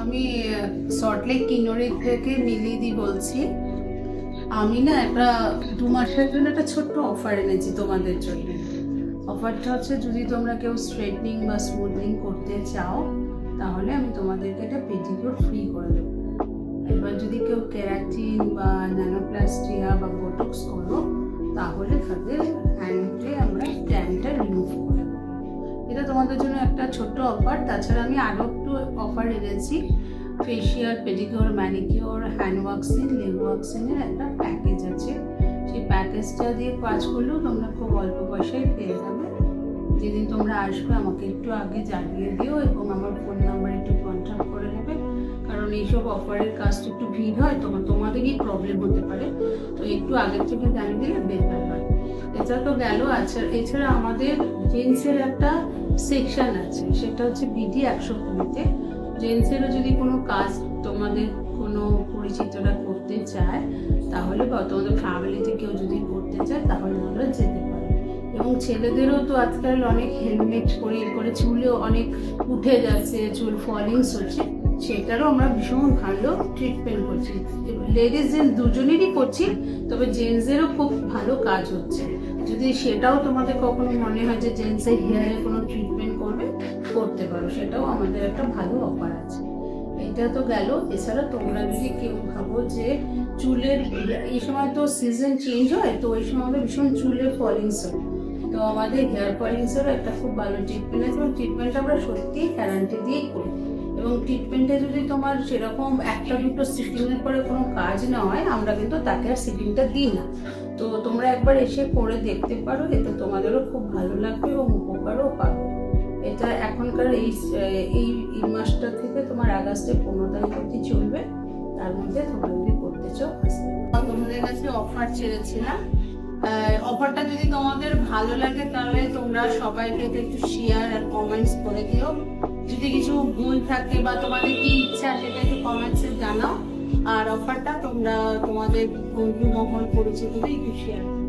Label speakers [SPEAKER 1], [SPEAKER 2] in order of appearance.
[SPEAKER 1] আমি সল্টলেক কিন্নরি থেকে মিলিদি বলছি। আমি না একটা 2 মাসের জন্য একটা ছোট্ট অফার এনেছি তোমাদের জন্য। অফারটা হচ্ছে, যদি তোমরা কেউ স্ট্রেটনিং বা স্মুথনিং করতে চাও তাহলে আমি তোমাদেরকে একটা পেডিকিউর ফ্রি করে দেবো। এবার যদি কেউ কেরাটিন বা ন্যানোপ্লাস্টিয়া বা বোটক্স করো তাহলে তাদের হ্যান্ডে আমরা ট্যানটা রিমুভ করে দেবো। এটা তোমাদের জন্য একটা ছোট্ট অফার। তাছাড়া আমি আরও একটু অফার এনেছি। Facial, pedicure, manicure, hand waxing, leg ওয়াক্সিংয়ের একটা প্যাকেজ আছে। সেই প্যাকেজটা দিয়ে কাজ করলেও তোমরা খুব অল্প পয়সায় পেয়ে যাবে। যেদিন তোমরা আসবে আমাকে একটু আগে জানিয়ে দিও এবং আমার ফোন নাম্বার একটু কন্ট্যাক্ট করে নেবে, কারণ এইসব অফারের কাজটা একটু ভিড় হয়, তোমাদেরই প্রবলেম হতে পারে। তো একটু আগের থেকে জানিয়ে দিলে বেটার হয়। এটা তো গেল। আচ্ছা, এছাড়া আমাদের জেন্টসের একটা সেকশন আছে, সেটা হচ্ছে বিডি 120-তে। জেন্টসেরও যদি কোনো কাজ তোমাদের কোনো পরিচিতরা করতে চায় তাহলে, বা তোমাদের ফ্যামিলিতে কেউ যদি করতে চায় তাহলে আমরা যেতে পারি। এবং ছেলেদেরও তো আজকাল অনেক হেলমেট করে চুলেও অনেক উঠে যাচ্ছে, চুল ফলিংস হচ্ছে, সেটারও আমরা ভীষণ ভালো ট্রিটমেন্ট করছি। লেডিস জেন্টস দুজনেরই করছি, তবে জেন্টসেরও খুব ভালো কাজ হচ্ছে। যদি সেটাও তোমাদের কখনো মনে হয় যে জেন্টসের হেয়ারে কোনো ট্রিটমেন্ট করতে পারো, সেটাও আমাদের একটা ভালো অফার আছে। এটা তো গেল। এছাড়া তোমরা যদি কেউ ভাবো যে চুলের, এই সময় তো সিজন চেঞ্জ হয়, তো ওই সময় আমাদের ভীষণ চুলের ফলিংস হয়, তো আমাদের হেয়ার ফলিংসেরও একটা খুব ভালো ট্রিটমেন্ট আছে। এবং ট্রিটমেন্টটা আমরা সত্যিই গ্যারান্টি দিয়েই করি। এবং ট্রিটমেন্টে যদি তোমার সেরকম একটা দুটো সিটিংয়ের পরে কোনো কাজ না হয়, আমরা কিন্তু তাকে আর সিটিংটা দিই না। তো তোমরা একবার এসে করে দেখতে পারো, এতে তোমাদেরও খুব ভালো লাগবে এবং উপকারও পাবে। এটা এখনকার এই মাসটা থেকে তোমার আগস্টের 15 তারিখ অবধি চলবে। তার মধ্যে তোমরা যদি করতে চাও তোমাদের কাছে অফার ছেড়েছিলাম। অফারটা যদি তোমাদের ভালো লাগে তাহলে তোমরা সবাইকে একটু শেয়ার আর কমেন্টস করে দিও। যদি কিছু ভুল থাকে বা তোমাদের কি ইচ্ছা সেটা একটু কমেন্টসে জানাও। আর অফারটা তোমরা তোমাদের বন্ধু মহল পরিচিতদের একটু শেয়ার করো।